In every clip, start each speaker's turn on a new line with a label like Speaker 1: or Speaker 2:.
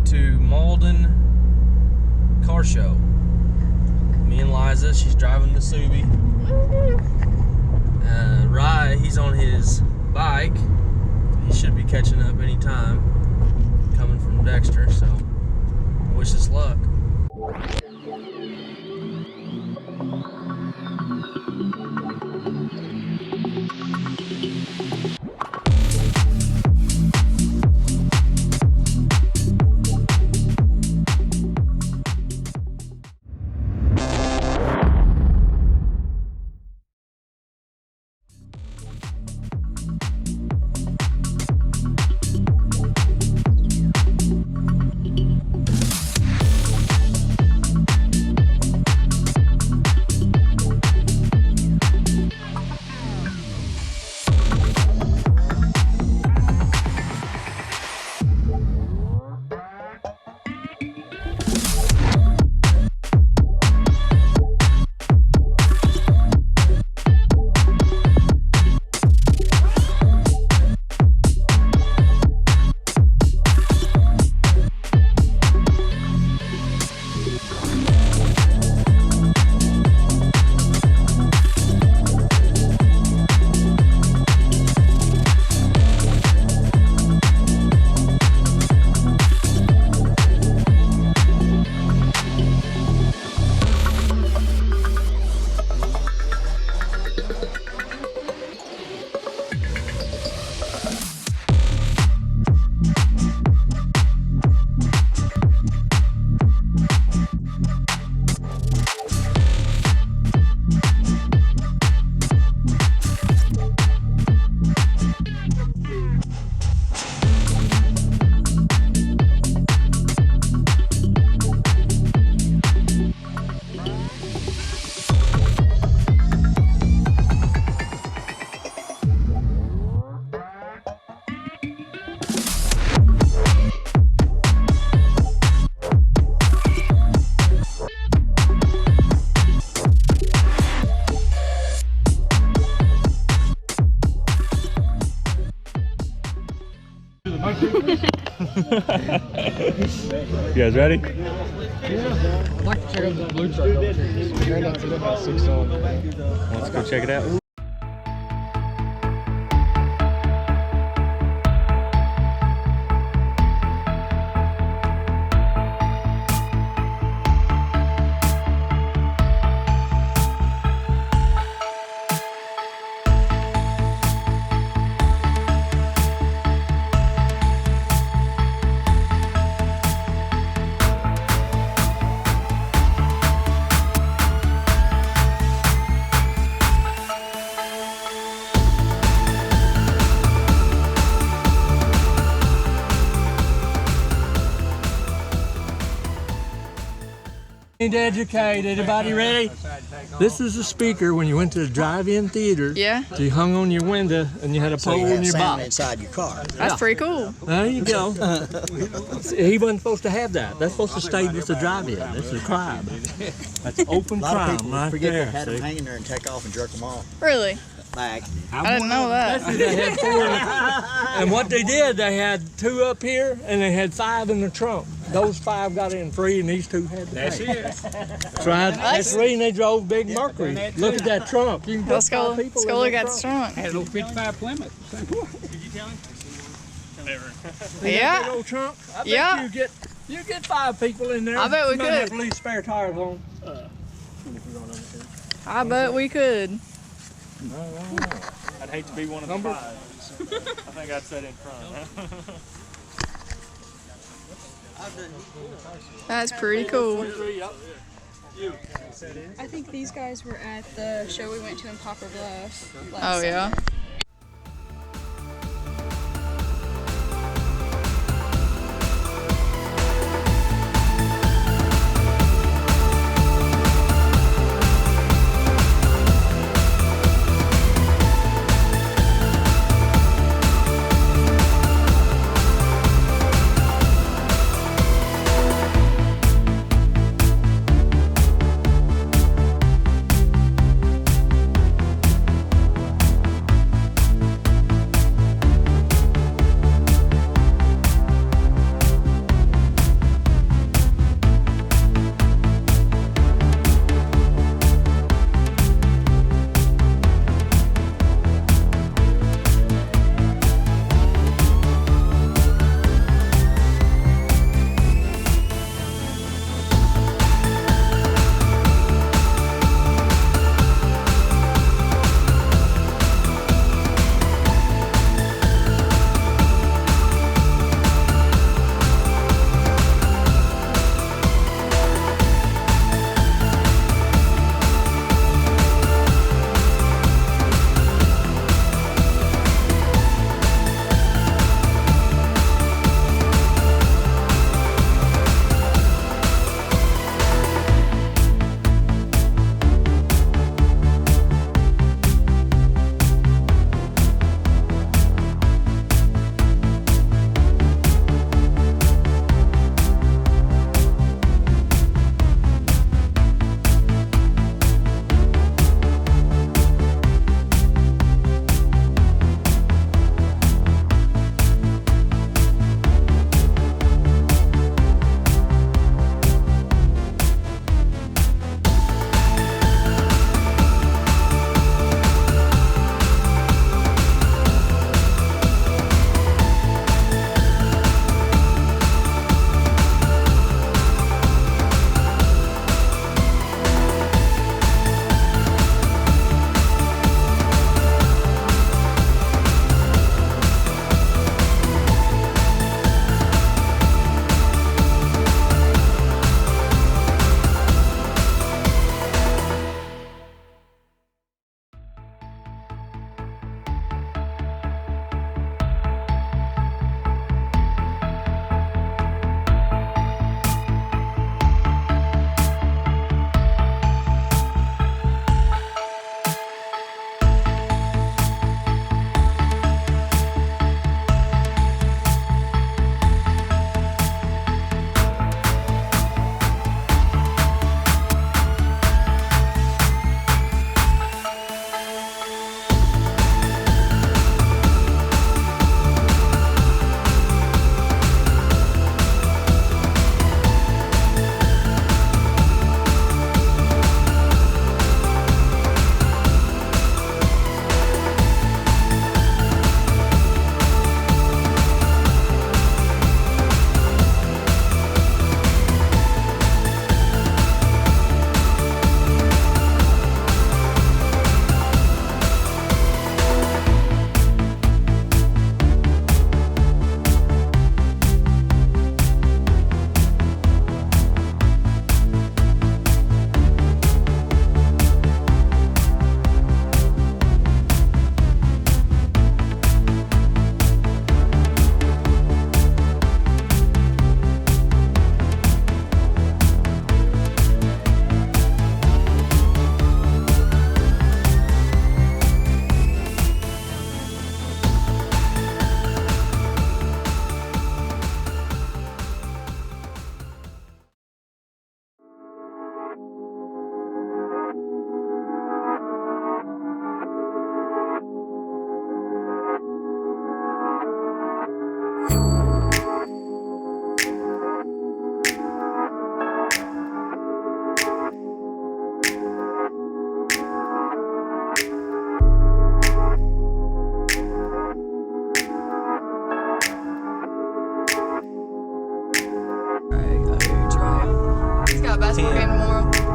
Speaker 1: way to Malden car show. Me and Liza, she's driving the Subi. Rye, he's on his bike. He should be catching up any time, coming from Dexter, so wish us luck.
Speaker 2: You guys ready?
Speaker 3: Yeah. I'd like to check out the blue truck.
Speaker 2: Let's go check it out.
Speaker 4: To educate everybody, ready? This is a speaker when you went to the drive-in theater.
Speaker 5: Yeah.
Speaker 4: So you hung on your window and you had a pole in your box
Speaker 6: inside your car.
Speaker 5: That's pretty cool.
Speaker 4: There you go. He wasn't supposed to have that. That's supposed to stay with the drive-in. This is a crime. That's open crime right
Speaker 6: forget
Speaker 4: there.
Speaker 6: they had them hanging there and take off and jerk them off.
Speaker 5: Really?
Speaker 6: Back.
Speaker 5: I didn't know that.
Speaker 4: They had 4 and what they did, they had 2 up here and they had 5 in the trunk. Those 5 got in free and these 2 had to pay.
Speaker 2: That's it.
Speaker 4: That's right. That's the reason they drove big Mercury. Look at that trunk. You can put
Speaker 5: Let's go.
Speaker 4: 5 people
Speaker 5: Let's go
Speaker 4: in
Speaker 5: look
Speaker 4: that
Speaker 5: at the
Speaker 4: trunk.
Speaker 5: trunk.
Speaker 3: Had a little 55 Plymouth.
Speaker 2: Did you tell him? Never.
Speaker 5: Yeah.
Speaker 4: Big old trunk. I bet
Speaker 5: Yeah.
Speaker 4: you get 5 people in there.
Speaker 5: I bet we
Speaker 4: You might
Speaker 5: could.
Speaker 4: have to leave spare tires on.
Speaker 5: I bet we could.
Speaker 2: I'd hate to be one of the 5. I think I'd sit in front.
Speaker 5: That's pretty cool.
Speaker 7: I think these guys were at the show we went to in Poplar Bluff last
Speaker 5: Oh yeah.
Speaker 7: summer.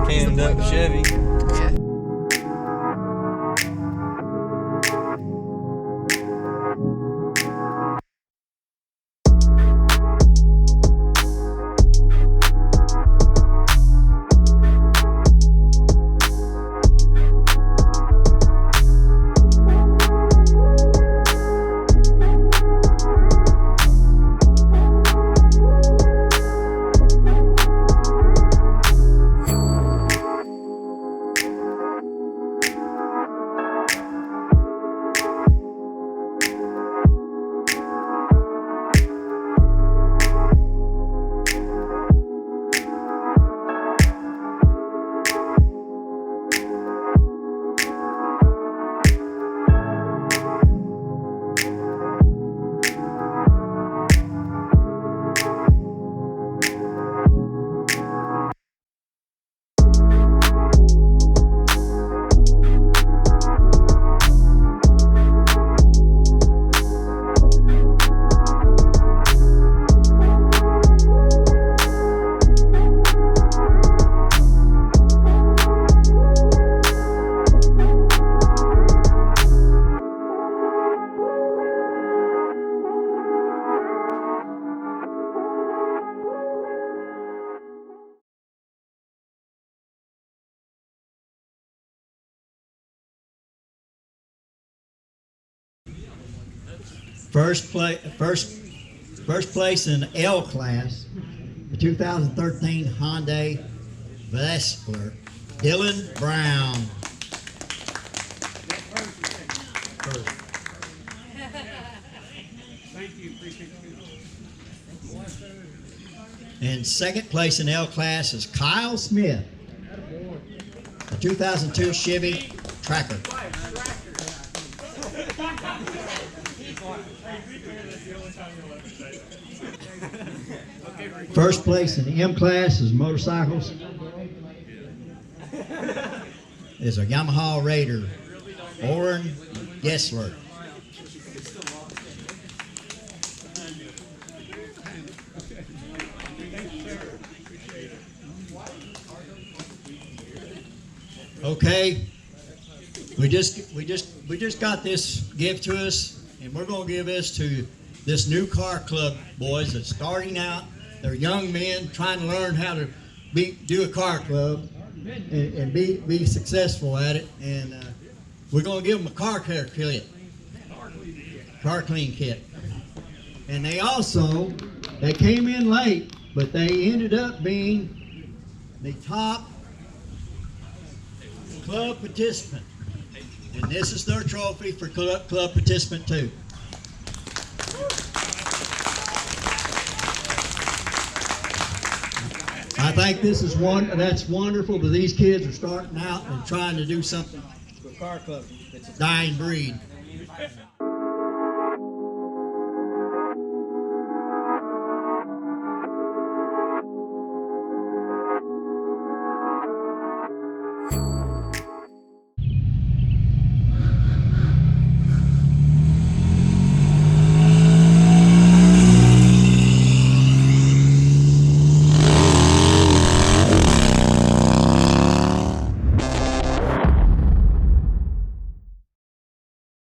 Speaker 1: Canned up Chevy.
Speaker 5: Yeah.
Speaker 6: First place in L class, the 2013 Hyundai Vesper, Dylan Brown. And second place in L class is Kyle Smith, the 2002 Chevy Tracker. First place in the M class is motorcycles. Is a Yamaha Raider, Oren Gessler. Okay, we just got this gift to us, and we're going to give this to this new car club boys that's starting out. They're young men trying to learn how to do a car club and be successful at it. And we're going to give them a car care kit, car clean kit. And they came in late, but they ended up being the top club participant. And this is their trophy for club participant too. I think this is that's wonderful, but these kids are starting out and trying to do something for car club. It's a dying breed.